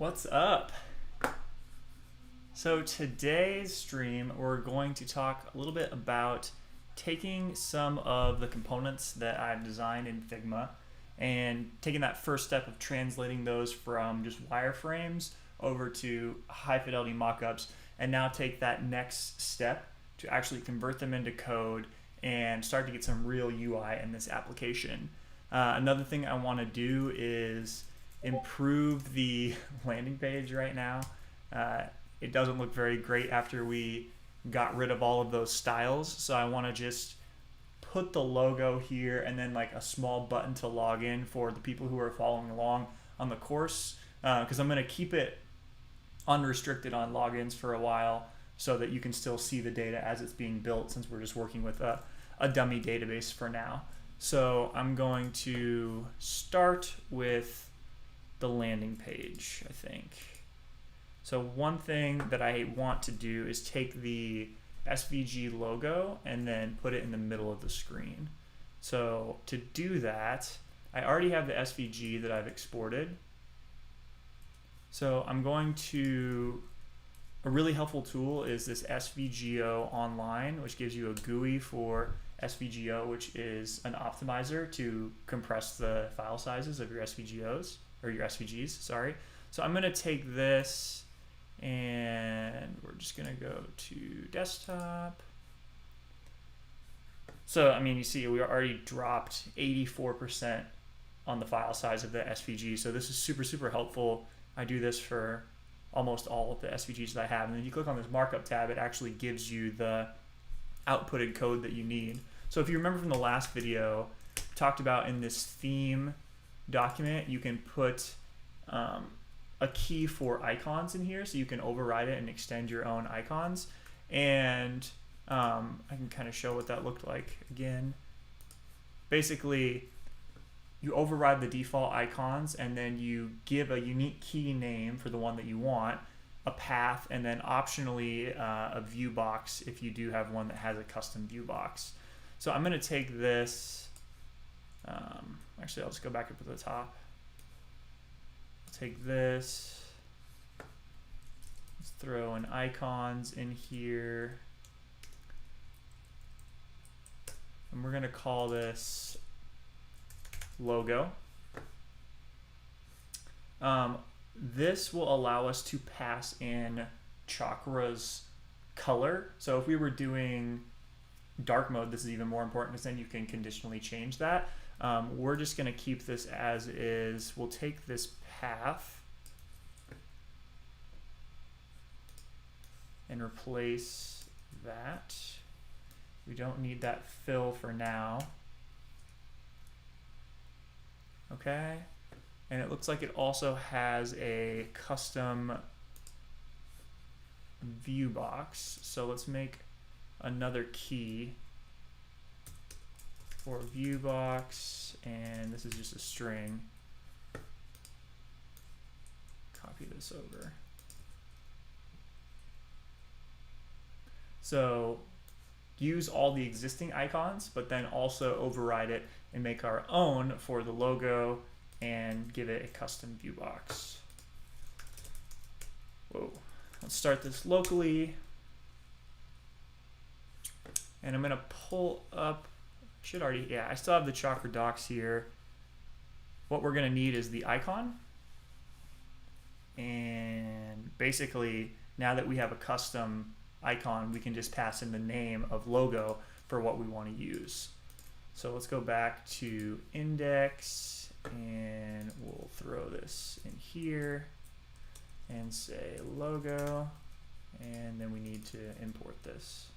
What's up? So today's stream we're going to talk a little bit about taking some of the components that I've designed in Figma and taking that first step of translating those from just wireframes over to high fidelity mockups, and now take that next step to actually convert them into code and start to get some real UI in this application. Another thing I want to do is improve the landing page right now. It doesn't look very great after we got rid of all of those styles, so I want to just put the logo here and then like a small button to log in for the people who are following along on the course, because I'm going to keep it unrestricted on logins for a while so that you can still see the data as it's being built, since we're just working with a dummy database for now. So I'm going to start with the landing page, I think. So one thing that I want to do is take the SVG logo and then put it in the middle of the screen. So to do that, I already have the SVG that I've exported. So I'm going to, a really helpful tool is this SVGO online, which gives you a GUI for SVGO, which is an optimizer to compress the file sizes of your SVGOs, or your SVGs, sorry. So I'm gonna take this and we're just gonna go to desktop. So, I mean, you see we already dropped 84% on the file size of the SVG. So this is super, super helpful. I do this for almost all of the SVGs that I have. And then you click on this markup tab, it actually gives you the outputted code that you need. So if you remember from the last video, talked about in this theme document, you can put a key for icons in here, so you can override it and extend your own icons. And I can kind of show what that looked like again. Basically, you override the default icons and then you give a unique key name for the one that you want, a path, and then optionally a view box if you do have one that has a custom view box. So I'm going to take this, actually I'll just go back up to the top. Take this, let's throw in icons in here, and we're going to call this logo. This will allow us to pass in Chakra's color. So if we were doing dark mode, this is even more important because then you can conditionally change that. We're just going to keep this as is. We'll take this path and replace that. We don't need that fill for now. Okay, and it looks like it also has a custom view box. So let's make another key for view box, and this is just a string. Copy this over. So use all the existing icons, but then also override it and make our own for the logo and give it a custom view box. Whoa, let's start this locally. And I'm gonna pull up, should already, yeah, I still have the Chakra docs here. What we're gonna need is the icon. And basically, now that we have a custom icon, we can just pass in the name of logo for what we want to use. So let's go back to index and we'll throw this in here and say logo, and then we need to import this.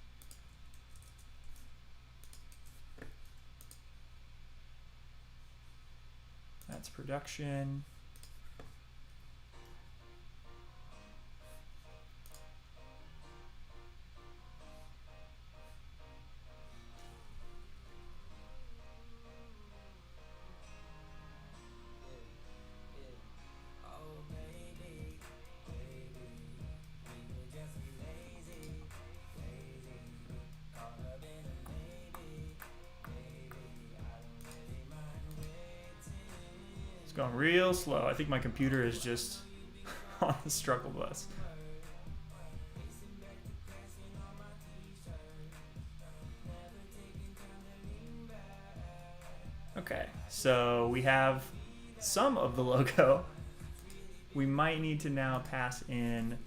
That's production. Going real slow. I think my computer is just on the struggle bus. Okay, so we have some of the logo. We might need to now pass in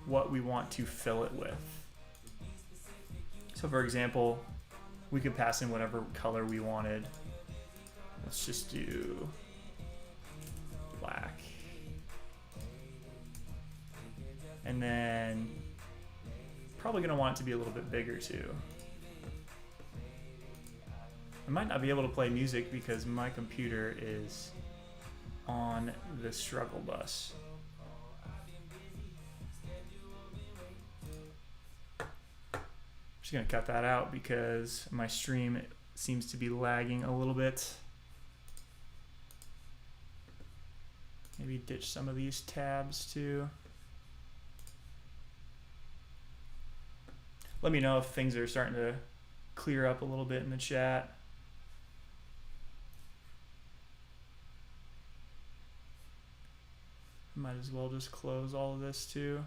what we want to fill it with. So for example, we could pass in whatever color we wanted. Let's just do black. And then probably gonna want it to be a little bit bigger too. I might not be able to play music because my computer is on the struggle bus. Just gonna cut that out because my stream seems to be lagging a little bit. Maybe ditch some of these tabs too. Let me know if things are starting to clear up a little bit in the chat. Might as well just close all of this too.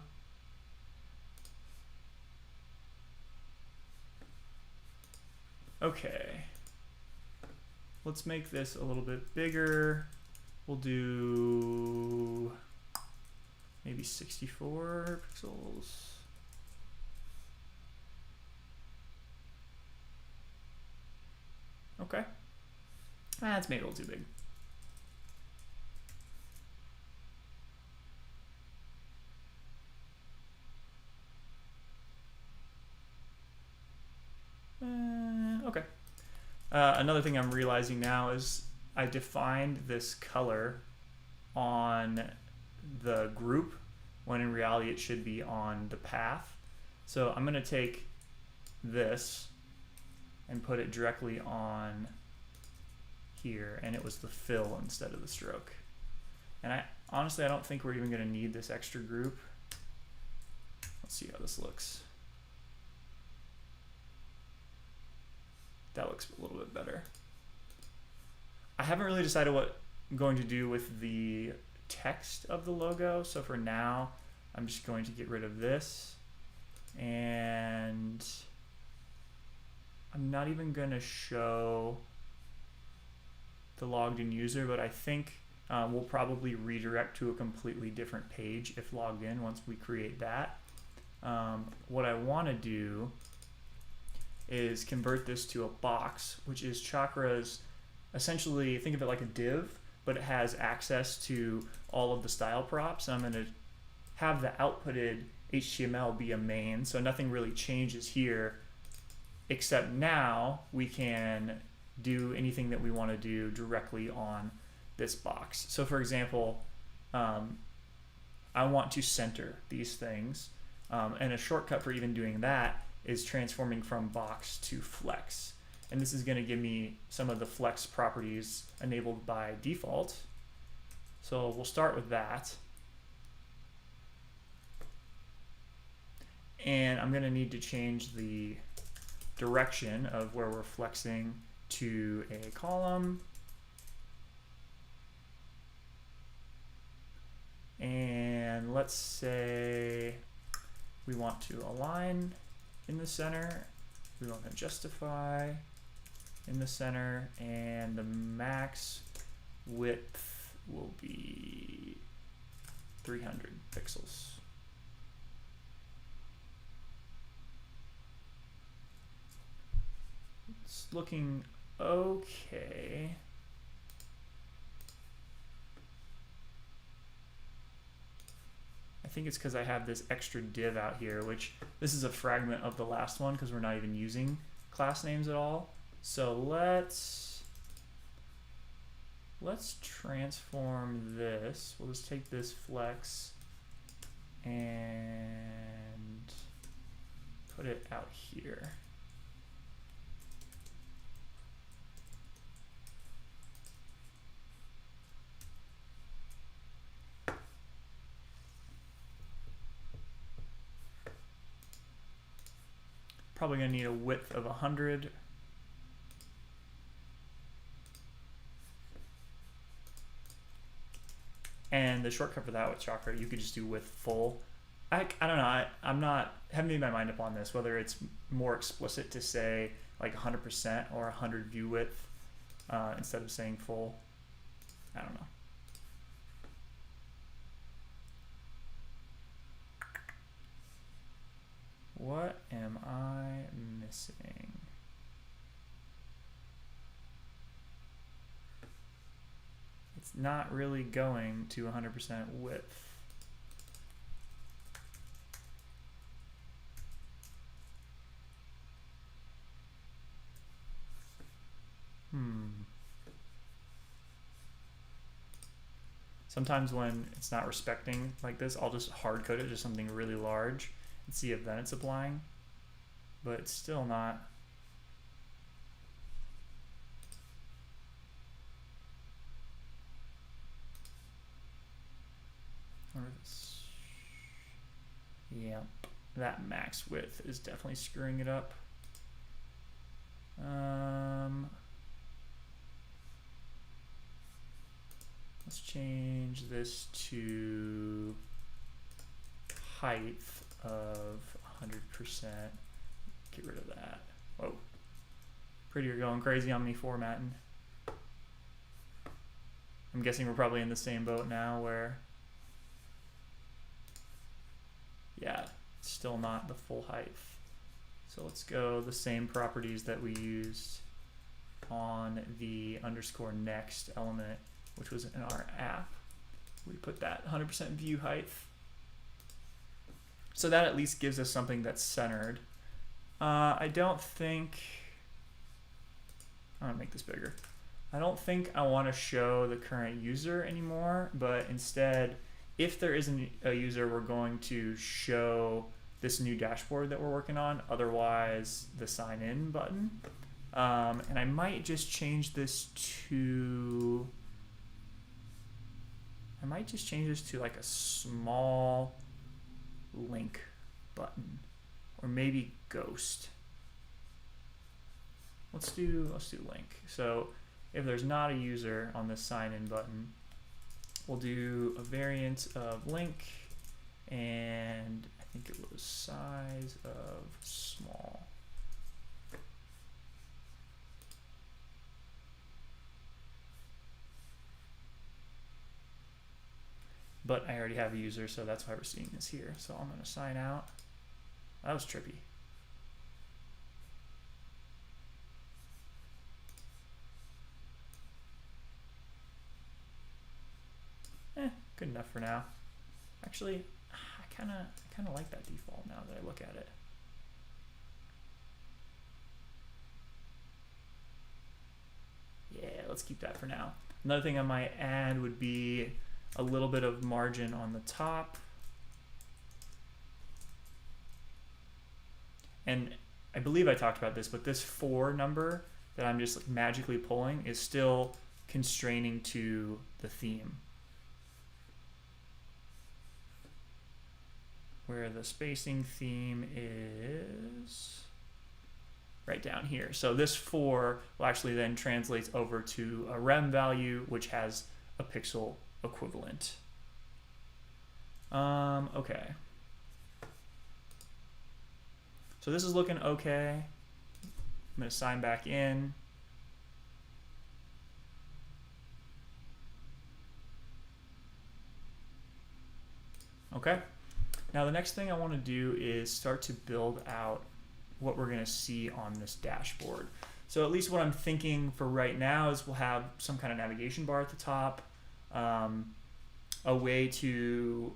Okay. Let's make this a little bit bigger. We'll do maybe 64 pixels. Okay. That's made it a little too big. Okay. Another thing I'm realizing now is I defined this color on the group when in reality it should be on the path. So I'm going to take this and put it directly on here, and it was the fill instead of the stroke. And honestly I don't think we're even going to need this extra group. Let's see how this looks. That looks a little bit better. I haven't really decided what I'm going to do with the text of the logo, so for now I'm just going to get rid of this, and I'm not even going to show the logged in user, but I think we'll probably redirect to a completely different page if logged in once we create that. What I want to do is convert this to a box, which is Chakra's, essentially think of it like a div, but it has access to all of the style props. And I'm going to have the outputted HTML be a main, so nothing really changes here, except now we can do anything that we want to do directly on this box. So for example, I want to center these things, and a shortcut for even doing that is transforming from box to flex. And this is going to give me some of the flex properties enabled by default. So we'll start with that. And I'm going to need to change the direction of where we're flexing to a column. And let's say we want to align in the center, we want to justify in the center, and the max width will be 300 pixels. It's looking okay. I think it's because I have this extra div out here, which this is a fragment of the last one because we're not even using class names at all. So let's transform this. We'll just take this flex and put it out here. Probably going to need a width of 100. And the shortcut for that with Chakra, you could just do width full. I don't know. I'm not, haven't made my mind up on this, whether it's more explicit to say like 100% or 100 view width instead of saying full. I don't know. What am I missing? It's not really going to 100% width. Sometimes when it's not respecting like this, I'll just hard code it to something really large and see if then it's applying, but it's still not. Yeah, that max width is definitely screwing it up. Let's change this to height of 100%. Get rid of that. Whoa. Prettier going crazy on me formatting. I'm guessing we're probably in the same boat now where, yeah, it's still not the full height. So let's go the same properties that we used on the underscore next element, which was in our app. We put that 100% view height. So that at least gives us something that's centered. I don't think, I'm gonna make this bigger. I don't think I wanna show the current user anymore, but instead, if there isn't a user, we're going to show this new dashboard that we're working on, otherwise the sign in button. And I might just change this to, like a small link button, or maybe ghost. Let's do link. So if there's not a user on this sign in button, we'll do a variant of link, and I think it was size of small. But I already have a user, so that's why we're seeing this here. So I'm going to sign out. That was trippy. Good enough for now. Actually, I kind of like that default now that I look at it. Yeah, let's keep that for now. Another thing I might add would be a little bit of margin on the top. And I believe I talked about this, but this 4 number that I'm just magically pulling is still constraining to the theme. Where the spacing theme is right down here. So this 4 will actually then translates over to a rem value, which has a pixel equivalent. Okay. So this is looking okay. I'm going to sign back in. Okay. Now the next thing I want to do is start to build out what we're going to see on this dashboard. So at least what I'm thinking for right now is we'll have some kind of navigation bar at the top, a way to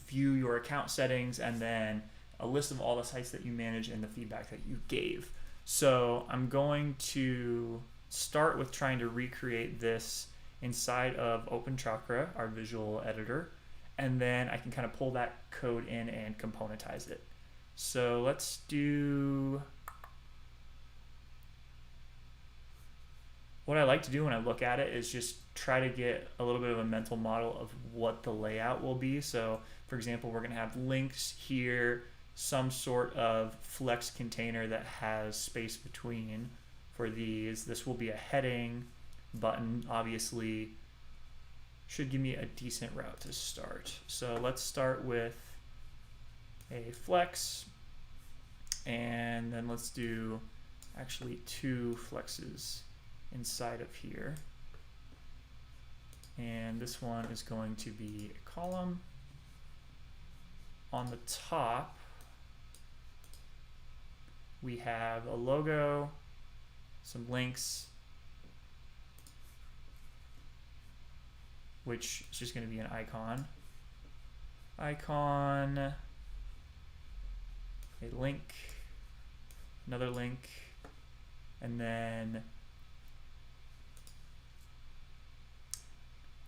view your account settings, and then a list of all the sites that you manage and the feedback that you gave. So I'm going to start with trying to recreate this inside of OpenChakra, our visual editor, and then I can kind of pull that code in and componentize it. So let's do, what I like to do when I look at it is just try to get a little bit of a mental model of what the layout will be. So for example, we're going to have links here, some sort of flex container that has space between for these. This will be a heading button, obviously should give me a decent route to start. So let's start with a flex, and then let's do actually 2 flexes inside of here. And this one is going to be a column. On the top, we have a logo, some links, which is just going to be an icon. Icon, a link, another link, and then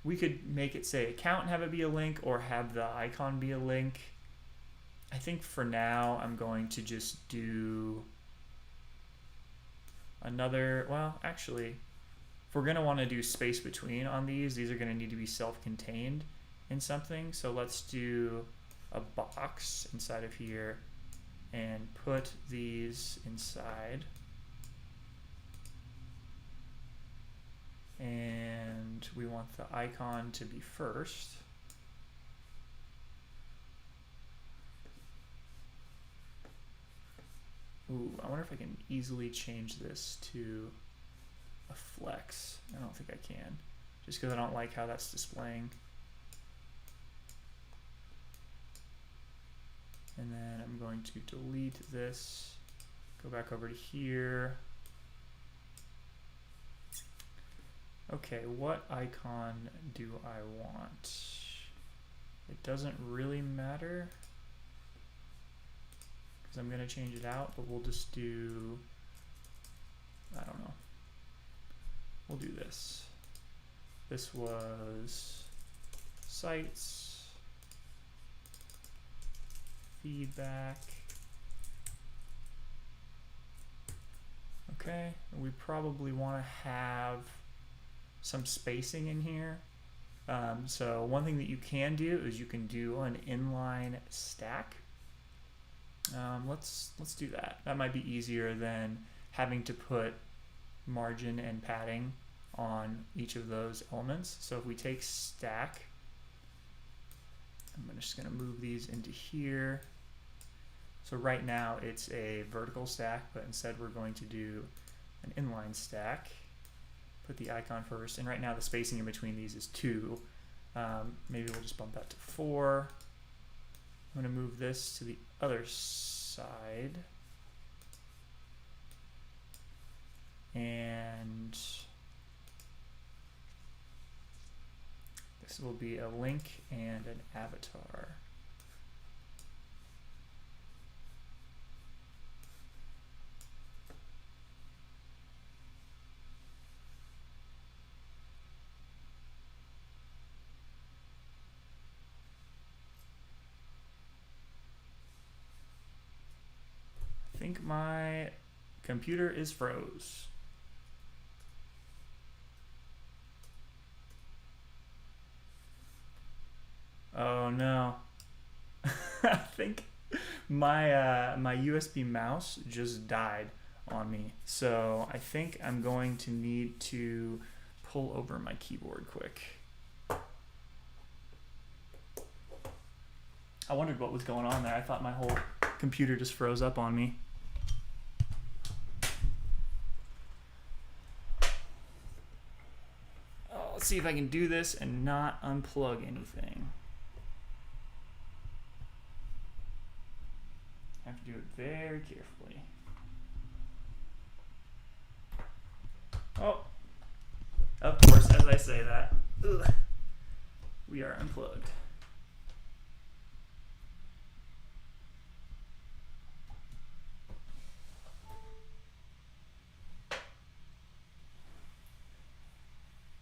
we could make it say account and have it be a link, or have the icon be a link. I think for now I'm going to just do another, well, actually, if we're going to want to do space between on these are going to need to be self-contained in something. So let's do a box inside of here and put these inside. And we want the icon to be first. Ooh, I wonder if I can easily change this to a flex. I don't think I can, just because I don't like how that's displaying. And then I'm going to delete this, go back over to here. Okay, what icon do I want? It doesn't really matter, because I'm going to change it out, but we'll just do, I don't know, we'll do this. This was sites, feedback. Okay, we probably want to have some spacing in here. So one thing that you can do is you can do an inline stack. Let's do that. That might be easier than having to put margin and padding on each of those elements. So if we take stack, I'm just going to move these into here. So right now it's a vertical stack, but instead we're going to do an inline stack. Put the icon first, and right now the spacing in between these is 2. Maybe we'll just bump that to 4. I'm going to move this to the other side. And this will be a link and an avatar. I think my computer is froze. Oh no. I think my my USB mouse just died on me. So I think I'm going to need to pull over my keyboard quick. I wondered what was going on there. I thought my whole computer just froze up on me. Oh, let's see if I can do this and not unplug anything. I have to do it very carefully. Oh, of course, as I say that, we are unplugged.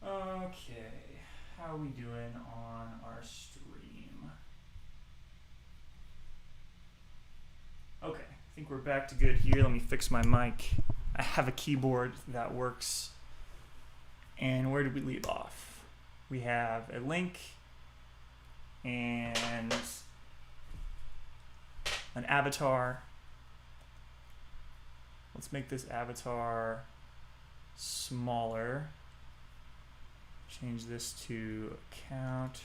Okay, how are we doing on our stream? Okay, I think we're back to good here. Let me fix my mic. I have a keyboard that works. And where did we leave off? We have a link and an avatar. Let's make this avatar smaller. change this to account.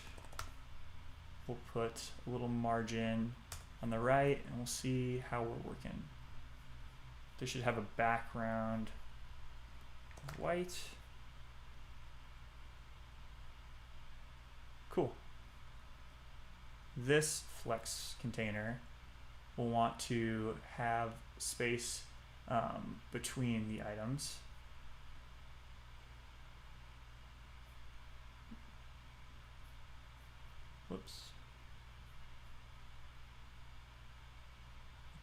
We'll put a little margin on the right and we'll see how we're working. This should have a background of white. Cool. This flex container will want to have space between the items. Whoops.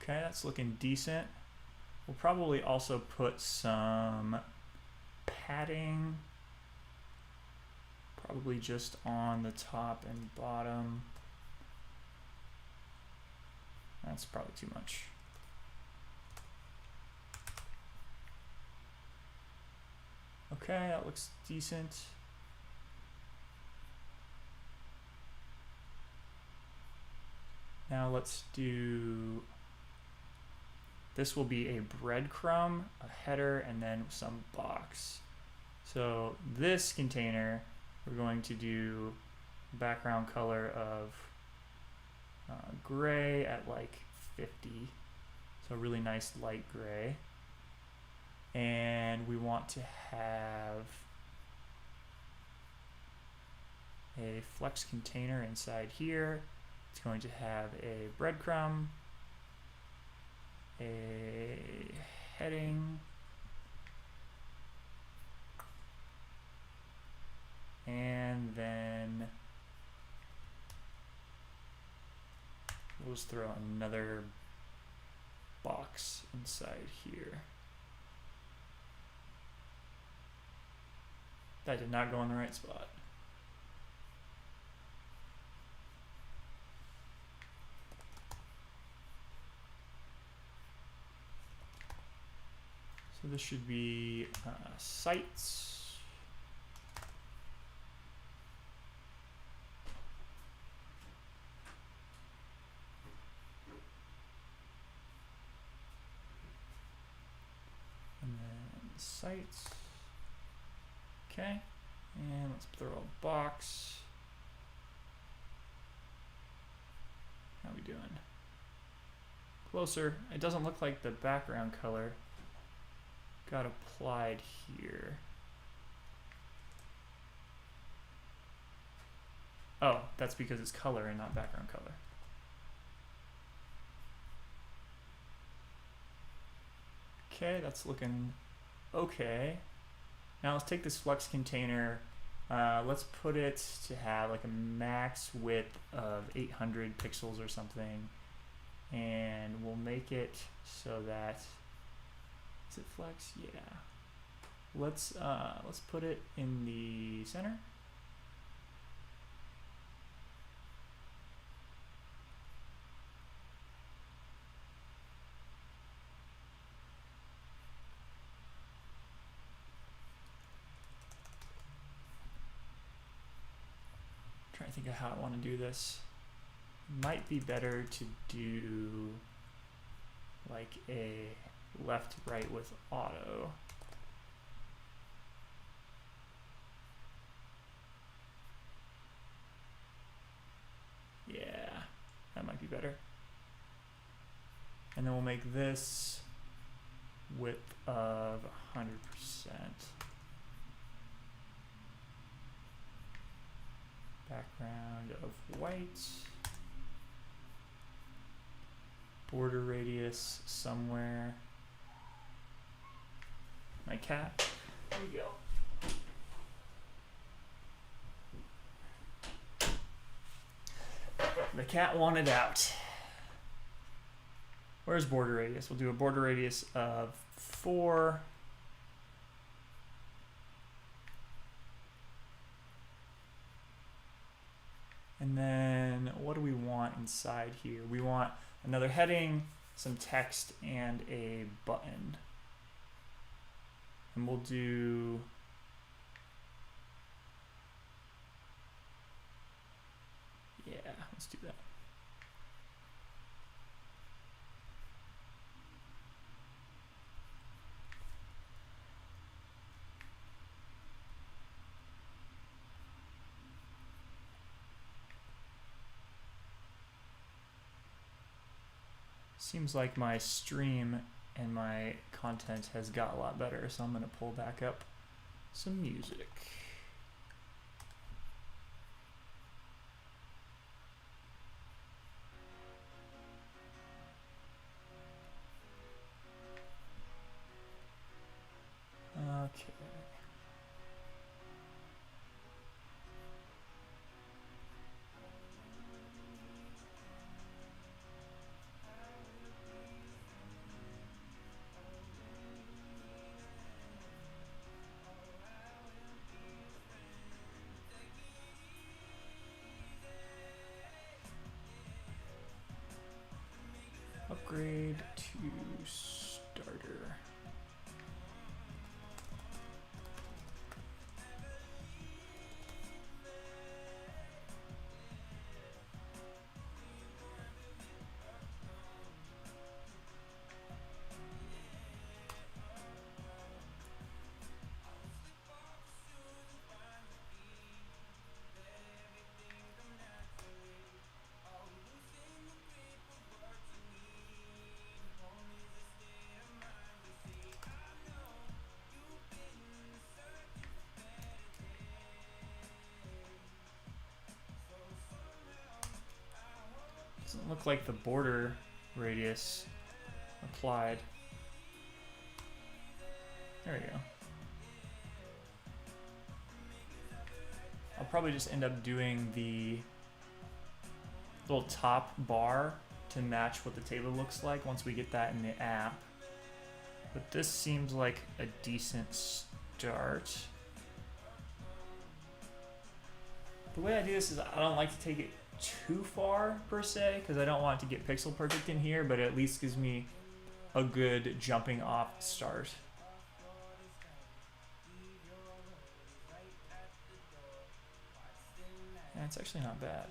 Okay, that's looking decent. We'll probably also put some padding, probably just on the top and bottom. That's probably too much. Okay, that looks decent. Now let's do, this will be a breadcrumb, a header, and then some box. So this container, we're going to do background color of gray at like 50. So really nice light gray. And we want to have a flex container inside here. It's going to have a breadcrumb, a heading, and then we'll just throw another box inside here. That did not go in the right spot. So this should be sites. And then sites. Okay, and let's throw a box. How we doing? Closer. It doesn't look like the background color got applied here. Oh, that's because it's color and not background color. Okay, that's looking okay. Now let's take this flex container, let's put it to have like a max width of 800 pixels or something, and we'll make it so that, is it flex? Yeah. Let's put it in the center. Trying to think of how I want to do this. Might be better to do like a left right with auto. Yeah, that might be better. And then we'll make this width of 100%. Background of white. Border radius somewhere. My cat. There we go. The cat wanted out. Where's border radius? We'll do a border radius of 4. And then what do we want inside here? We want another heading, some text, and a button. And we'll do let's do that. Seems like my stream and my content has got a lot better, so I'm going to pull back up some music. Okay. Upgrade to starter. Doesn't look like the border radius applied. There we go. I'll probably just end up doing the little top bar to match what the table looks like once we get that in the app. But this seems like a decent start. The way I do this is I don't like to take it too far per se, because I don't want it to get pixel perfect in here, but it at least gives me a good jumping off start. And it's actually not bad.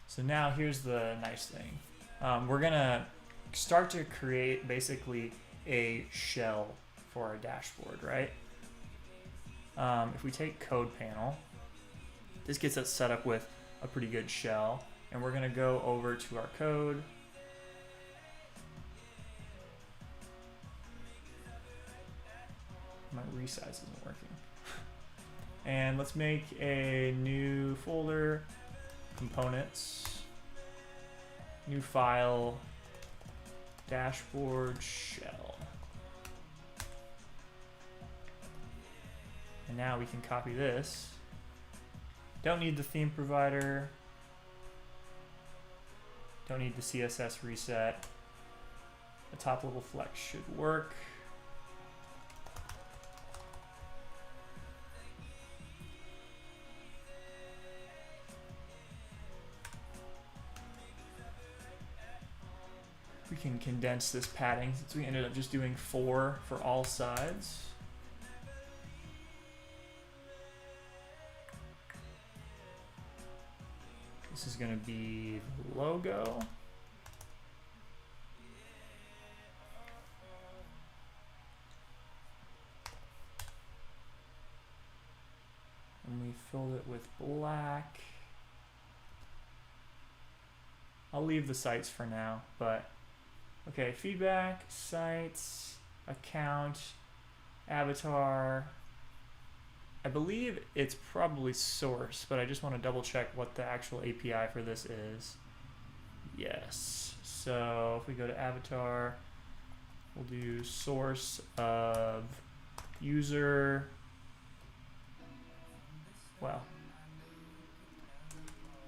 So now here's the nice thing. We're gonna start to create basically a shell for our dashboard, right? If we take code panel, this gets us set up with a pretty good shell, and we're gonna go over to our code. My resize isn't working. And let's make a new folder, components, new file, dashboard shell. And now we can copy this. Don't need the theme provider. Don't need the CSS reset. The top level flex should work. We can condense this padding since we ended up just doing 4 for all sides. This is going to be the logo. And we filled it with black. I'll leave the sites for now, but okay, feedback, sites, account, avatar. I believe it's probably source, but I just want to double check what the actual API for this is. Yes. So if we go to avatar, we'll do source of user. Well,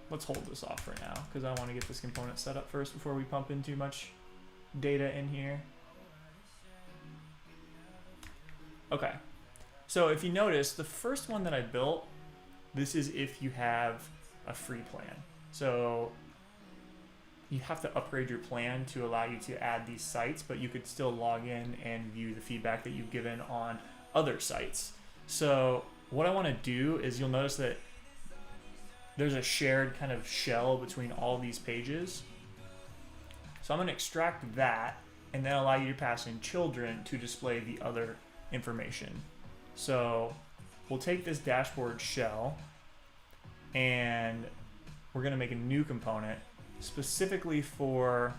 let's hold this off for now because I want to get this component set up first before we pump in too much data in here. Okay. So if you notice, the first one that I built, this is if you have a free plan. So you have to upgrade your plan to allow you to add these sites, but you could still log in and view the feedback that you've given on other sites. So what I want to do is you'll notice that there's a shared kind of shell between all these pages. So I'm going to extract that and then allow you to pass in children to display the other information. So we'll take this dashboard shell and we're going to make a new component specifically for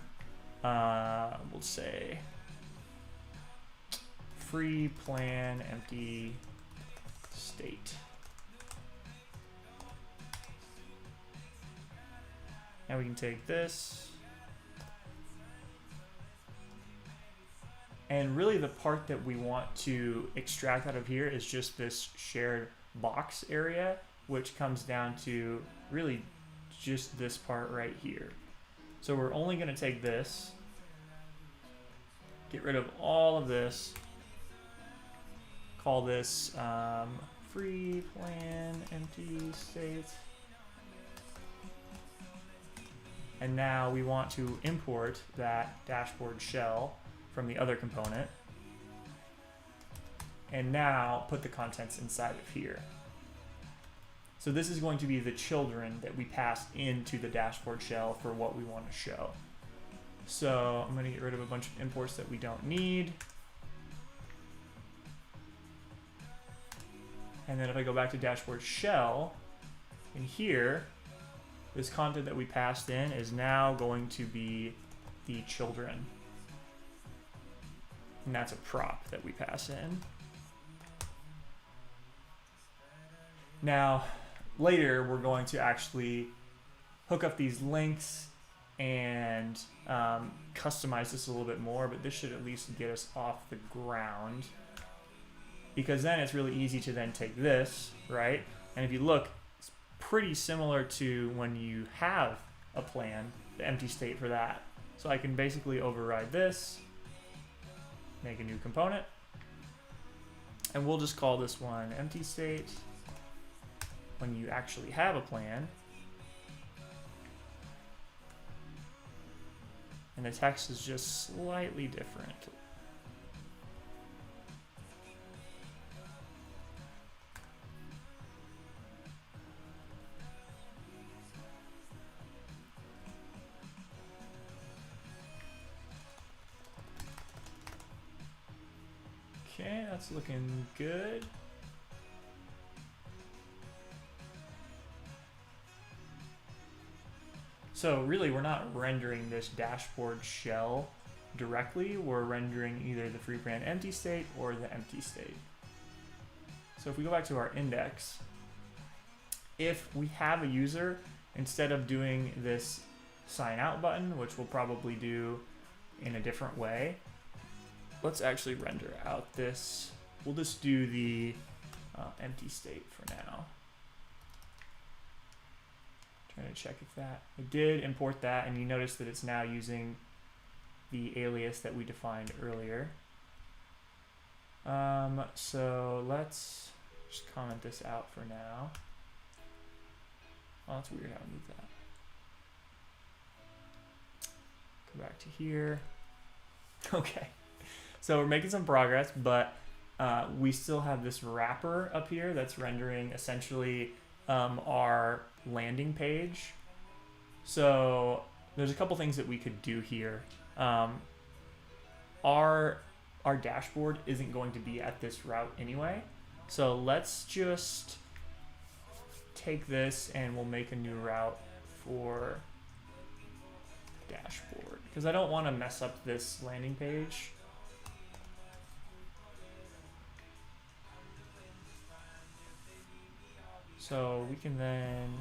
we'll say free plan empty state. Now we can take this, and really the part that we want to extract out of here is just this shared box area, which comes down to really just this part right here. So we're only going to take this, get rid of all of this, call this free plan empty state. And now we want to import that dashboard shell from the other component. And now put the contents inside of here. So this is going to be the children that we pass into the dashboard shell for what we want to show. So I'm going to get rid of a bunch of imports that we don't need. And then if I go back to dashboard shell, in here, this content that we passed in is now going to be the children. And that's a prop that we pass in. Now, later we're going to actually hook up these links and customize this a little bit more, but this should at least get us off the ground. Because then it's really easy to then take this, right? And if you look, it's pretty similar to when you have a plan, the empty state for that. So I can basically override this, make a new component, and we'll just call this one empty state when you actually have a plan. And the text is just slightly different. Okay, that's looking good. So really, we're not rendering this dashboard shell directly. We're rendering either the free plan empty state or the empty state. So if we go back to our index, if we have a user, instead of doing this sign out button, which we'll probably do in a different way, let's actually render out this. We'll just do the empty state for now. Trying to check if that, I did import that, and you notice that it's now using the alias that we defined earlier. So let's just comment this out for now. Oh, that's weird how I moved that. Go back to here. Okay. So we're making some progress, but we still have this wrapper up here that's rendering essentially our landing page. So there's a couple things that we could do here. Our dashboard isn't going to be at this route anyway. So let's just take this and we'll make a new route for dashboard, because I don't want to mess up this landing page. So we can then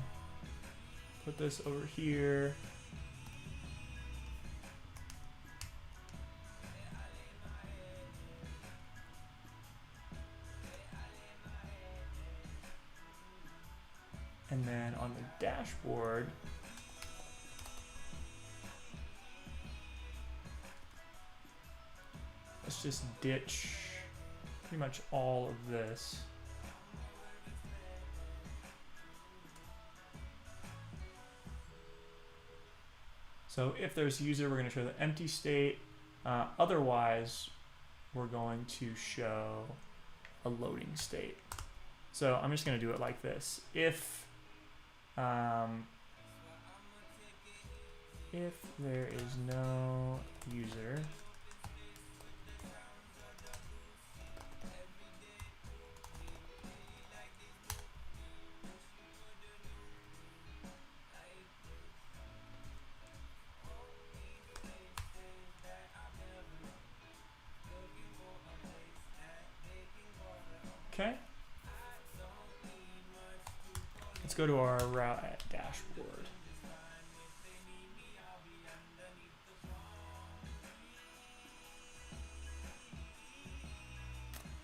put this over here. And then on the dashboard, let's just ditch pretty much all of this. So if there's user, we're going to show the empty state. Otherwise, we're going to show a loading state. So I'm just going to do it like this. If there is no user, Okay. Let's go to our route at dashboard.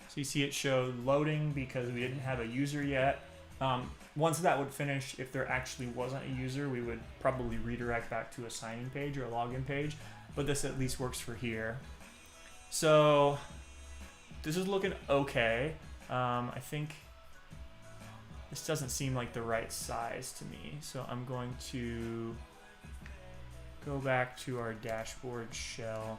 So you see it showed loading because we didn't have a user yet. Once that would finish, if there actually wasn't a user, we would probably redirect back to a sign-in page or a login page, but this at least works for here. So this is looking okay. I think this doesn't seem like the right size to me, so I'm going to go back to our dashboard shell.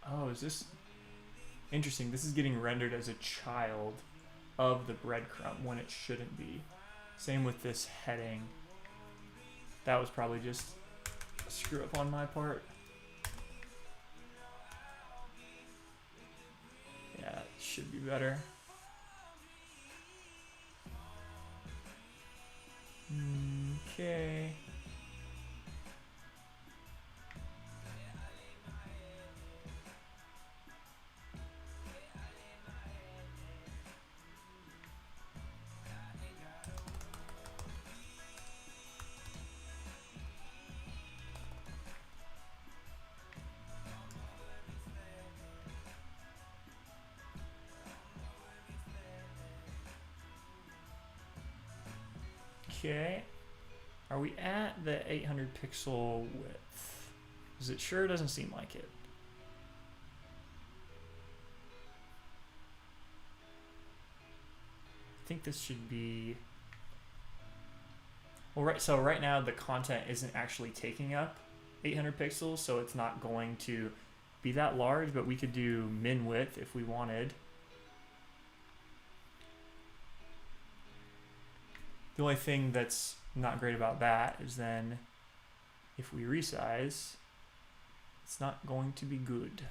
Oh, is this interesting? This is getting rendered as a child of the breadcrumb when it shouldn't be. Same with this heading. That was probably just a screw up on my part. Yeah, it should be better. Okay. Okay. Are we at the 800 pixel width? Is it sure? Doesn't seem like it. I think this should be, well, right, so right now the content isn't actually taking up 800 pixels, so it's not going to be that large, but we could do min width if we wanted. The only thing that's not great about that is then if we resize, it's not going to be good.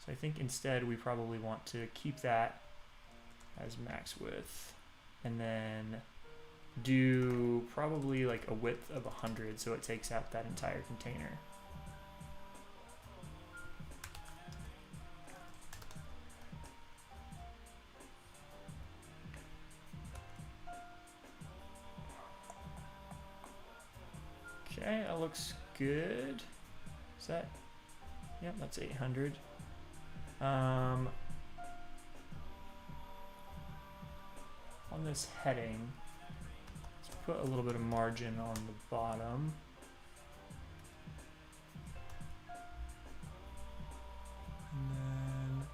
So I think instead we probably want to keep that as max width and then do probably like a width of 100 so it takes out that entire container. Okay, that looks good. Is that? Yep, that's 800. On this heading, let's put a little bit of margin on the bottom. And then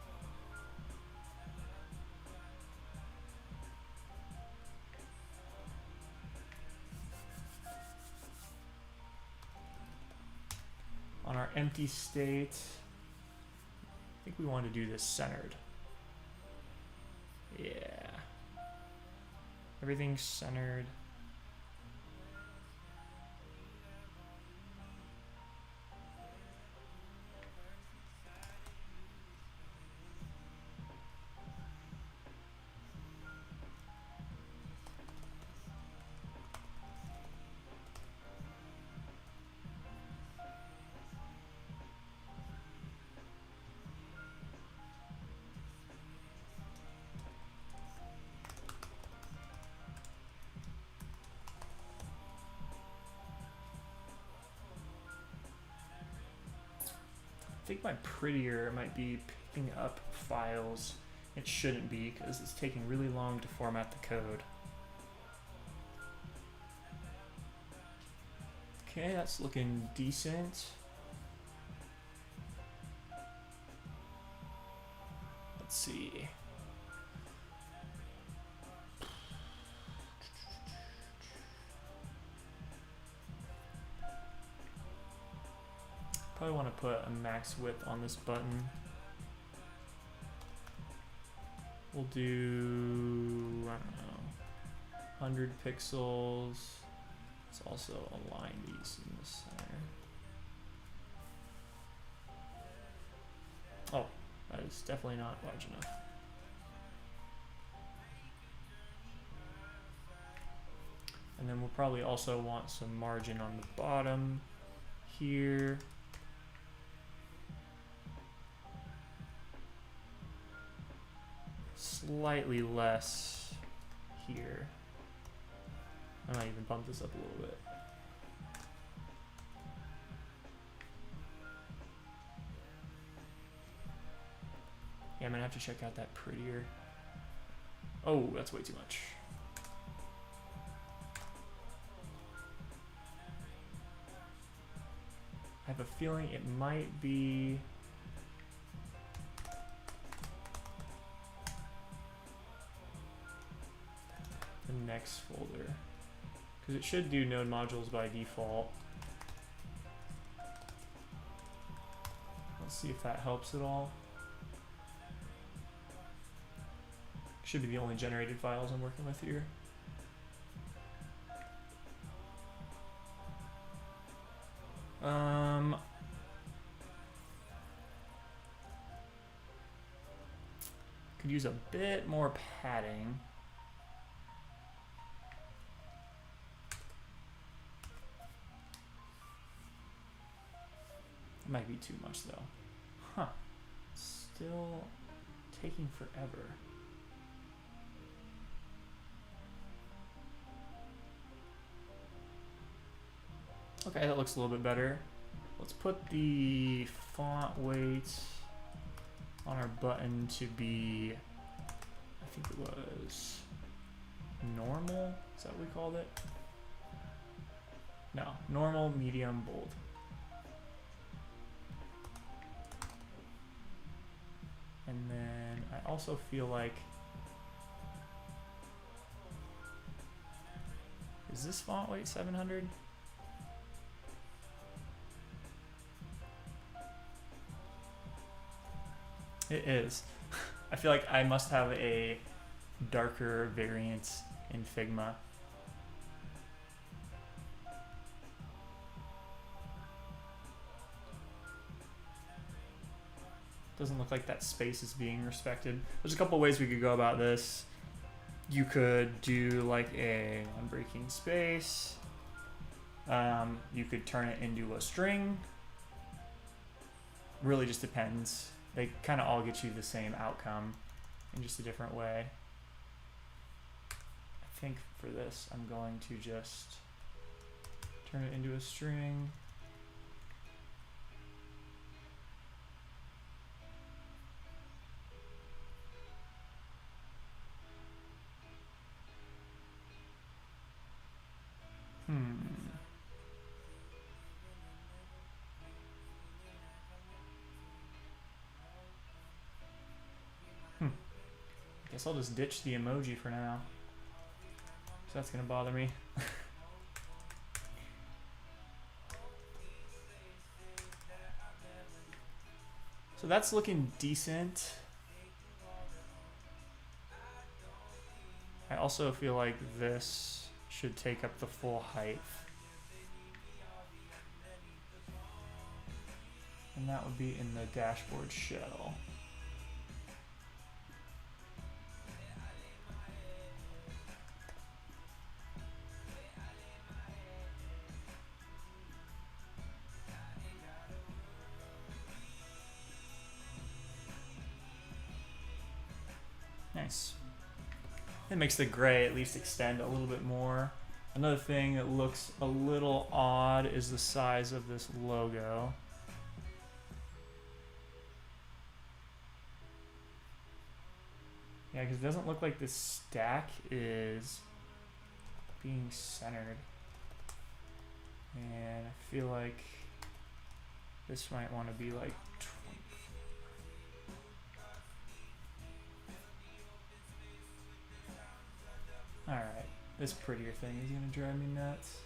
on our empty state, I think we want to do this centered. Yeah. Everything's centered. I think my prettier might be picking up files. It shouldn't be because it's taking really long to format the code. Okay, that's looking decent. Let's see. Probably want to put a max width on this button. We'll do, I don't know, 100 pixels. Let's also align these in the center. Oh, that is definitely not large enough. And then we'll probably also want some margin on the bottom here. Slightly less here. I might even bump this up a little bit. Yeah, I'm gonna have to check out that prettier. Oh, that's way too much. I have a feeling it might be the next folder, because it should do node modules by default. Let's see if that helps at all. Should be the only generated files I'm working with here. Could use a bit more padding. It might be too much though. Huh. Still taking forever. Okay, that looks a little bit better. Let's put the font weight on our button to be, I think it was normal. Is that what we called it? No, normal, medium, bold. And then I also feel like, is this font weight 700? It is. I feel like I must have a darker variant in Figma. Doesn't look like that space is being respected. There's a couple ways we could go about this. You could do like a unbreaking space. You could turn it into a string. Really just depends. They kind of all get you the same outcome in just a different way. I think for this, I'm going to just turn it into a string. Guess I'll just ditch the emoji for now. So that's gonna bother me. So that's looking decent. I also feel like this should take up the full height. And that would be in the dashboard shell. Nice. It makes the gray at least extend a little bit more. Another thing that looks a little odd is the size of this logo. Yeah, because it doesn't look like this stack is being centered. And I feel like this might want to be like 20. Alright, this prettier thing is going to drive me nuts.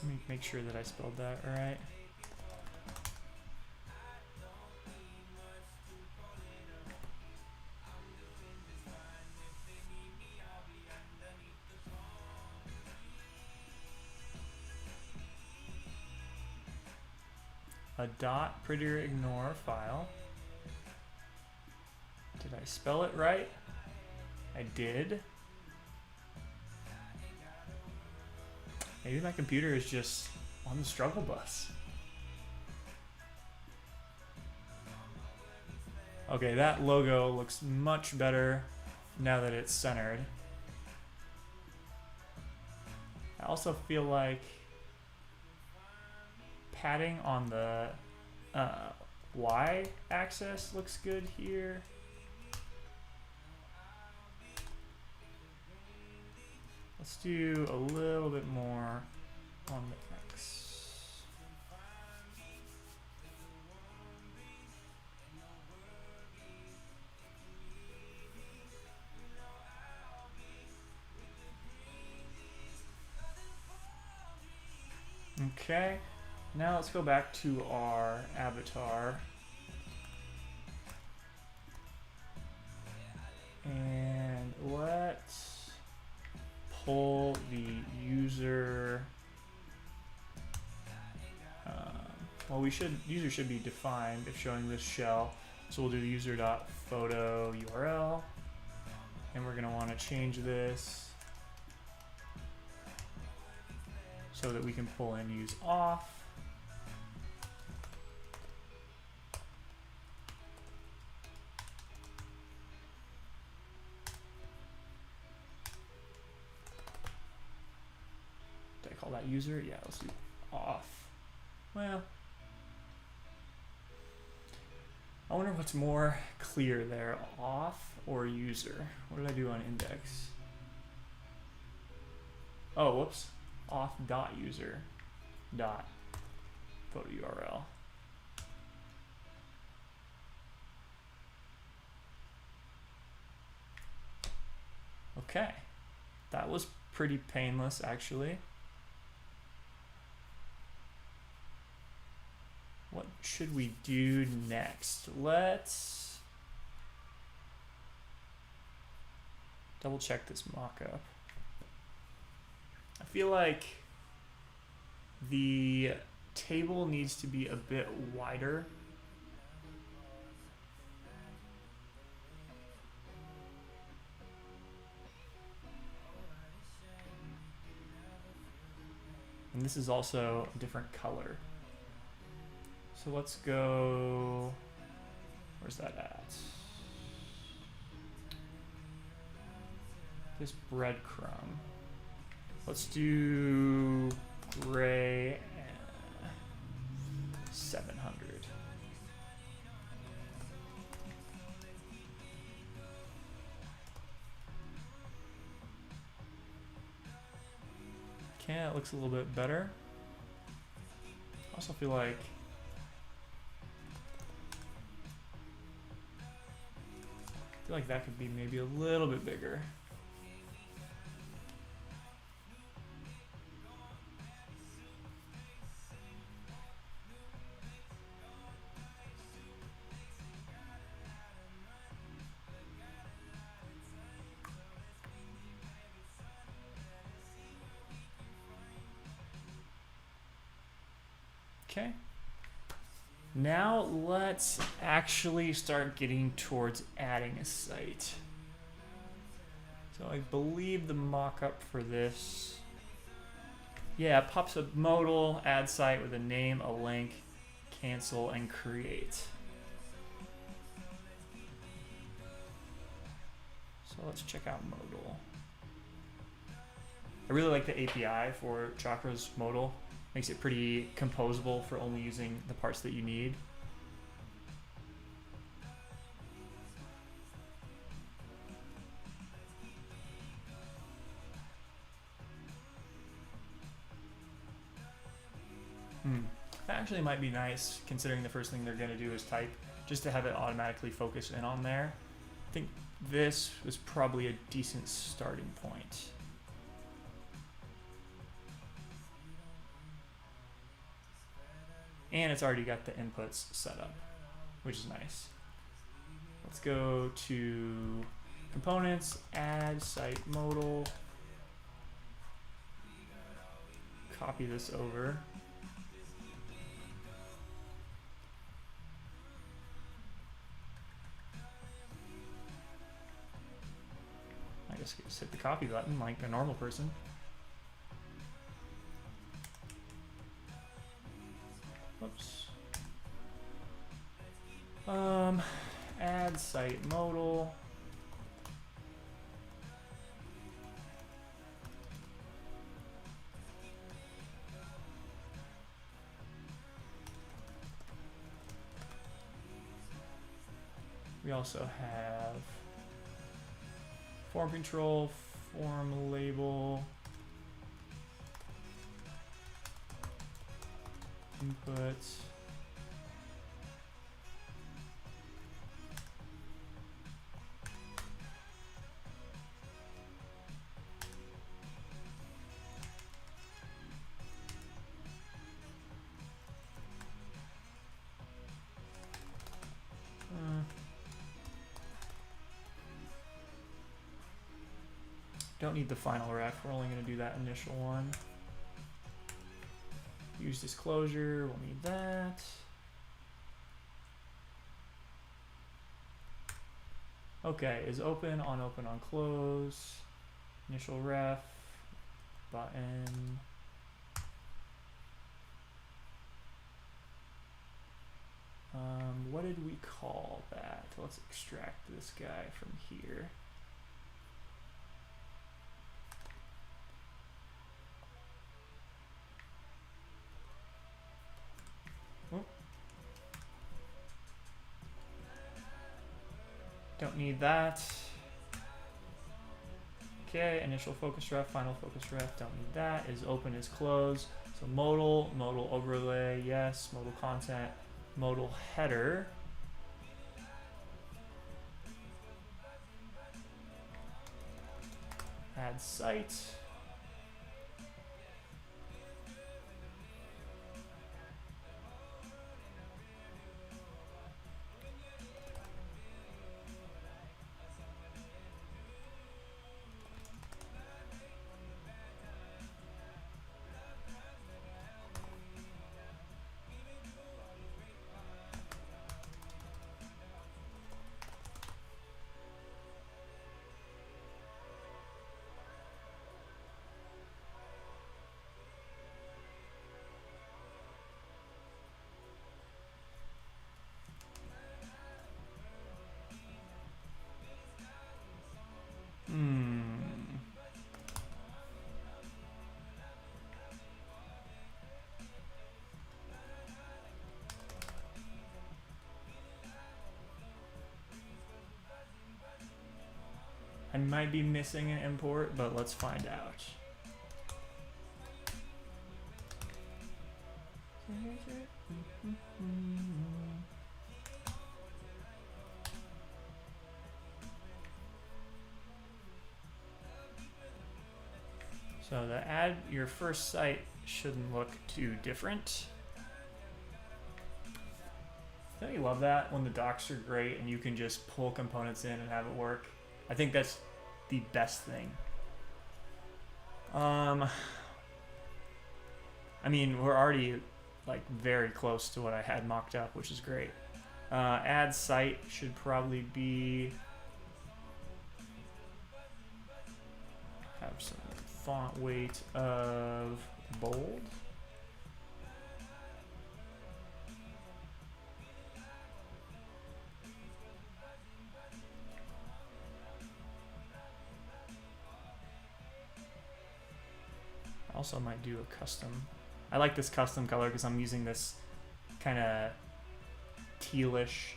Let me make sure that I spelled that right. a dot prettier ignore file. Did I spell it right? I did. Maybe my computer is just on the struggle bus. Okay, that logo looks much better now that it's centered. I also feel like padding on the Y axis looks good here. Let's do a little bit more on the X. Okay, now let's go back to our avatar. And let's pull the user. Well, user should be defined if showing this shell. So we'll do user.photo URL, and we're gonna want to change this so that we can pull in use off. Did I call that user? Yeah, let's do off. Well, I wonder what's more clear there, off or user. What did I do on index? Oh, whoops. Off dot user dot photo URL. Okay, that was pretty painless actually. What should we do next? Let's double check this mockup. I feel like the table needs to be a bit wider. And this is also a different color. So let's go, where's that at? This breadcrumb. Let's do gray 700. Okay, that looks a little bit better. I also feel like that could be maybe a little bit bigger. Okay. Now let's actually start getting towards adding a site. So I believe the mock-up for this, yeah, it pops up modal, add site with a name, a link, cancel, and create. So let's check out modal. I really like the API for Chakra's modal. Makes it pretty composable for only using the parts that you need. That actually might be nice, considering the first thing they're going to do is type, just to have it automatically focus in on there. I think this was probably a decent starting point. And it's already got the inputs set up, which is nice. Let's go to components, add site modal, copy this over. just hit the copy button like a normal person. Whoops. Add site modal. We also have form control, form label, input. Don't need the final ref, we're only going to do that initial one. Use disclosure, we'll need that. Okay, is open, on, close. Initial ref, button. What did we call that? Let's extract this guy from here. Don't need that. Okay, initial focus ref, final focus ref, don't need that. Is open, is close. So modal, modal overlay, yes. Modal content, modal header. Add site. I might be missing an import, but let's find out. So the add your first site shouldn't look too different. Don't you love that when the docs are great and you can just pull components in and have it work? I think that's the best thing. I mean, we're already like very close to what I had mocked up, which is great. Add site should probably be, have some font weight of bold. Also might do a custom. I like this custom color because I'm using this kind of tealish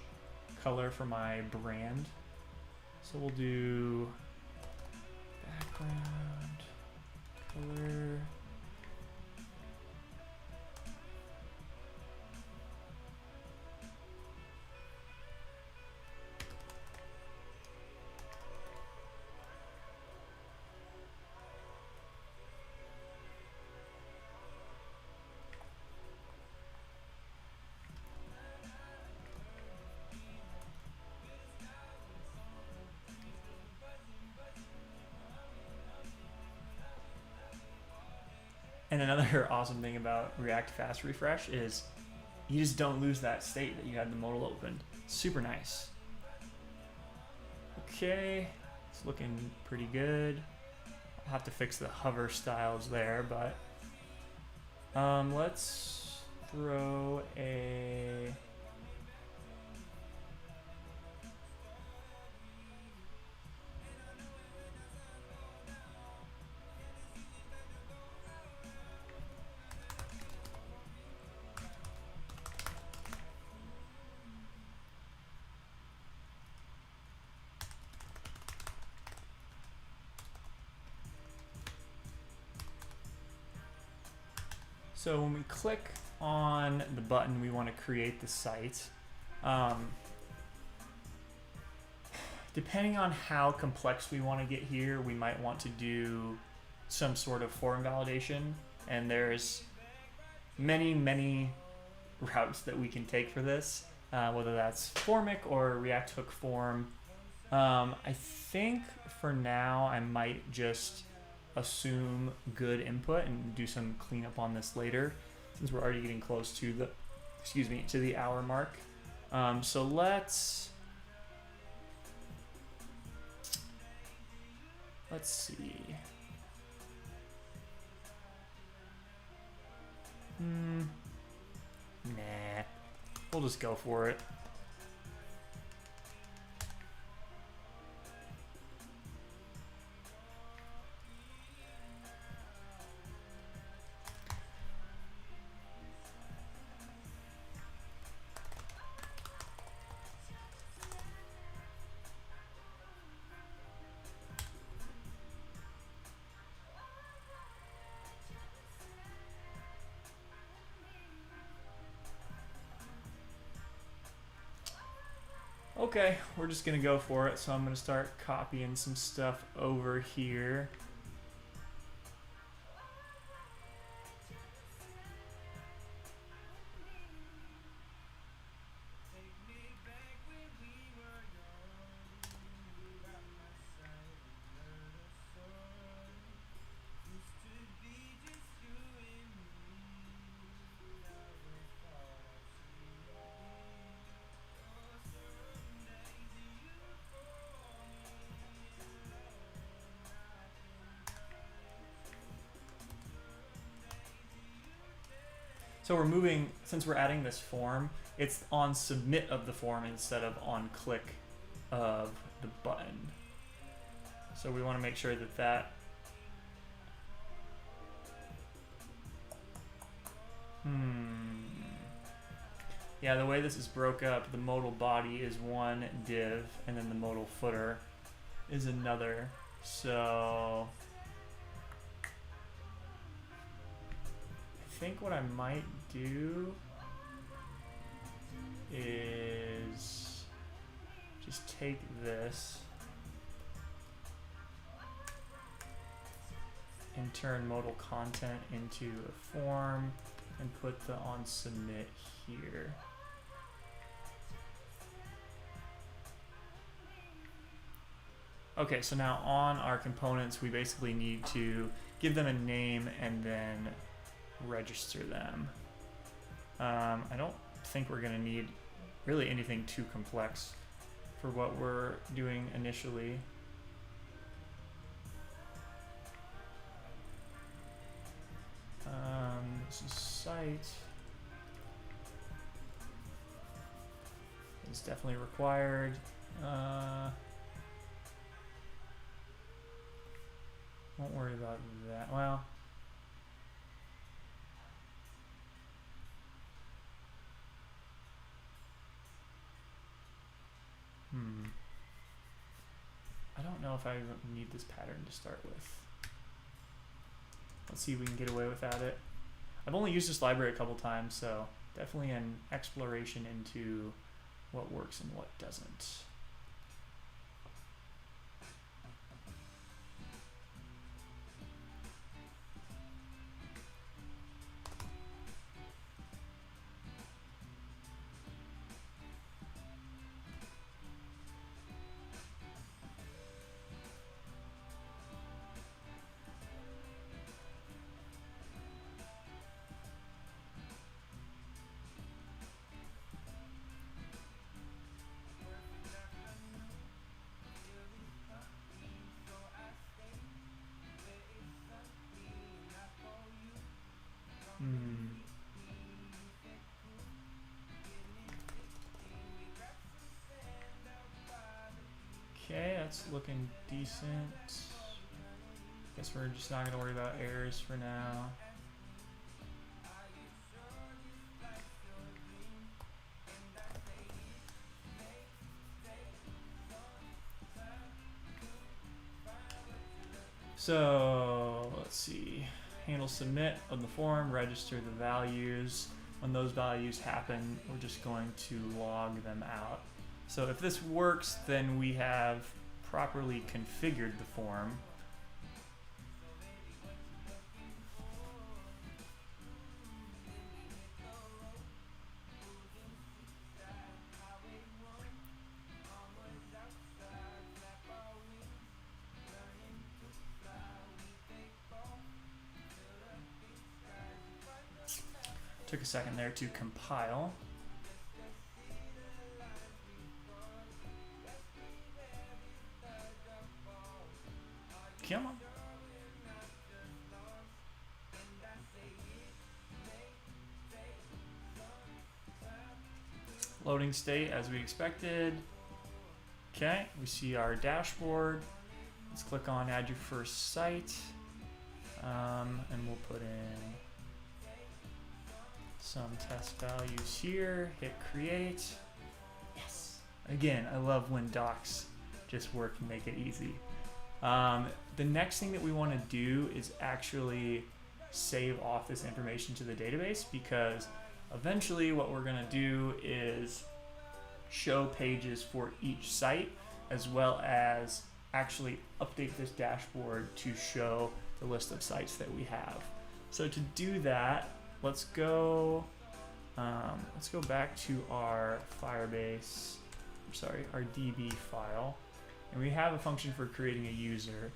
color for my brand. So we'll do background color. And another awesome thing about React Fast Refresh is you just don't lose that state that you had the modal opened. Super nice. Okay, It's looking pretty good. I'll have to fix the hover styles there, but let's throw a so when we click on the button, we want to create the site. Depending on how complex we want to get here, we might want to do some sort of form validation. And there's many routes that we can take for this, whether that's Formic or React Hook form. I think for now I might just assume good input and do some cleanup on this later, since we're already getting close to the to the hour mark. So let's see. Nah, we'll just go for it. Okay, we're just gonna go for it. So I'm gonna start copying some stuff over here. So we're moving, since we're adding this form, it's on submit of the form instead of on click of the button. So we want to make sure that yeah, the way this is broke up, the modal body is one div, and then the modal footer is another. So I think what I might do is just take this and turn modal content into a form and put the on submit here. Okay, so now on our components, we basically need to give them a name and then register them. I don't think we're gonna need really anything too complex for what we're doing initially. This is site. It's definitely required. Won't worry about that. Well, I don't know if I need this pattern to start with. Let's see if we can get away without it. I've only used this library a couple times, so definitely an exploration into what works and what doesn't. Okay, that's looking decent. Guess we're just not gonna worry about errors for now. So let's see. Handle submit of the form, register the values. When those values happen, we're just going to log them out. So if this works, then we have properly configured the form. Took a second there to compile. Come on. Loading state as we expected. Okay, we see our dashboard. Let's click on add your first site. And we'll put in some test values here, hit create. Yes. Again, I love when docs just work and make it easy. The next thing that we want to do is actually save off this information to the database, because eventually what we're going to do is show pages for each site, as well as actually update this dashboard to show the list of sites that we have. So to do that, let's go back to our Firebase, our DB file, and we have a function for creating a user.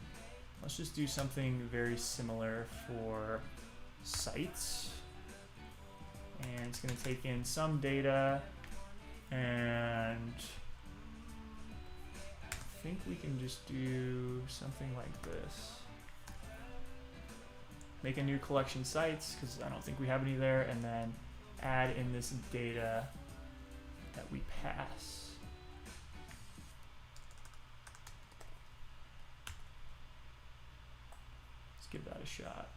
Let's just do something very similar for sites, and it's going to take in some data, and I think we can just do something like this. Make a new collection sites, because I don't think we have any there, and then add in this data that we pass. Let's give that a shot.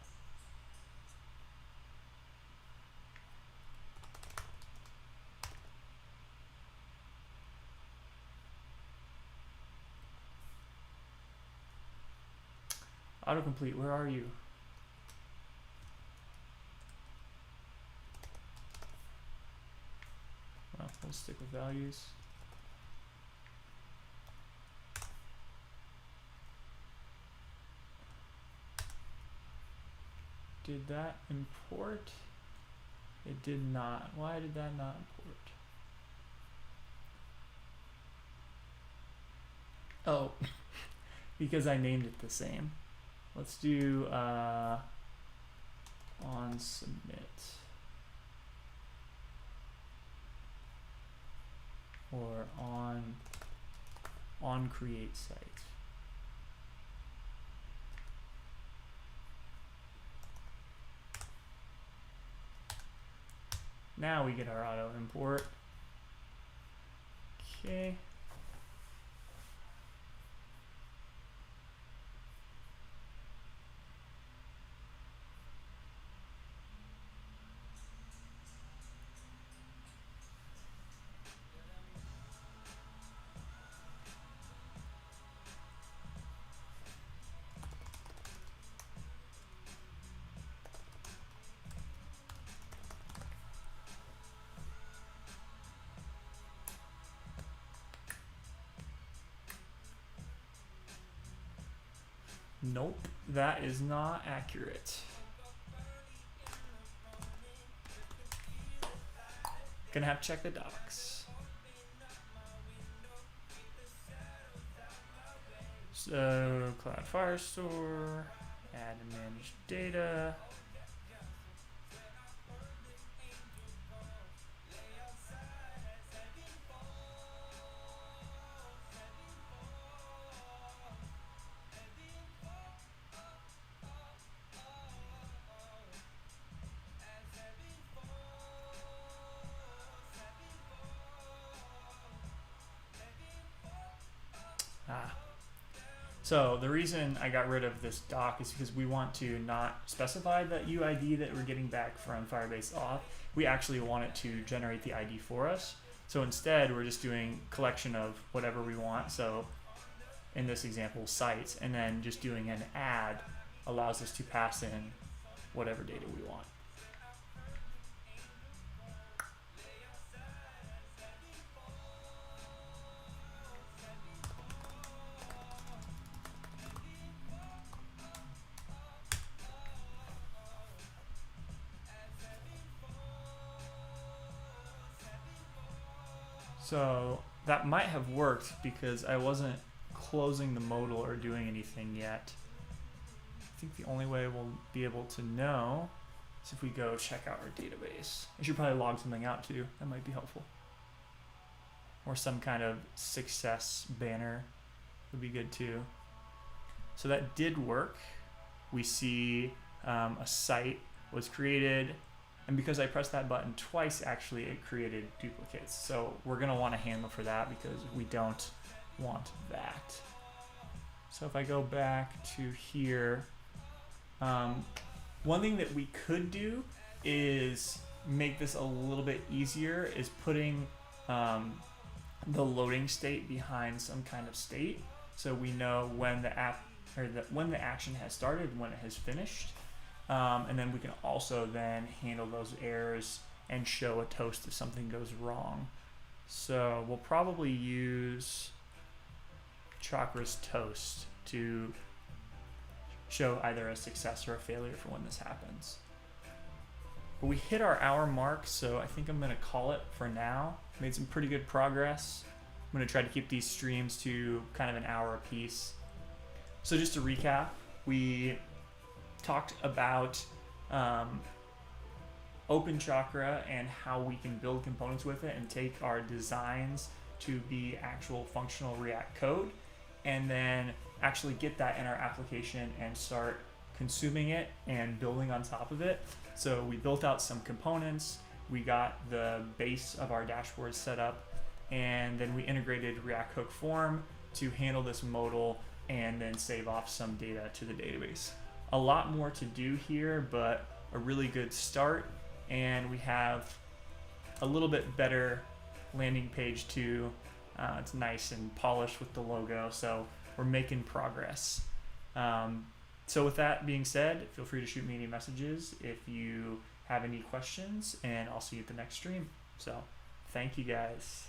Autocomplete, where are you? Well, we'll stick with values. Did that import? It did not. Why did that not import? Oh, because I named it the same. Let's do on submit or on create site. Now we get our auto import. Okay. Nope, that is not accurate. Gonna have to check the docs. So, Cloud Firestore, add and manage data. Ah, So the reason I got rid of this doc is because we want to not specify the UID that we're getting back from Firebase auth. We actually want it to generate the ID for us. So instead, we're just doing collection of whatever we want. So in this example, sites, and then just doing an add allows us to pass in whatever data we want. So that might have worked because I wasn't closing the modal or doing anything yet. I think the only way we'll be able to know is if we go check out our database. I should probably log something out too. That might be helpful. Or some kind of success banner would be good too. So that did work. We see a site was created, and because I pressed that button twice, actually it created duplicates. So we're gonna want a handle for that because we don't want that. So if I go back to here, one thing that we could do is make this a little bit easier is putting the loading state behind some kind of state, so we know when the app or when the action has started and when it has finished, and then we can also then handle those errors and show a toast if something goes wrong. So we'll probably use Chakra's toast to show either a success or a failure for when this happens. But we hit our hour mark, so I think I'm gonna call it for now. Made some pretty good progress. I'm gonna try to keep these streams to kind of an hour apiece. So just to recap, we talked about Open Chakra and how we can build components with it and take our designs to be actual functional React code, and then actually get that in our application and start consuming it and building on top of it. So we built out some components, we got the base of our dashboard set up, and then we integrated React Hook Form to handle this modal and then save off some data to the database. A lot more to do here, but a really good start, and we have a little bit better landing page too. It's nice and polished with the logo, so we're making progress. So with that being said, feel free to shoot me any messages if you have any questions, and I'll see you at the next stream. So thank you guys.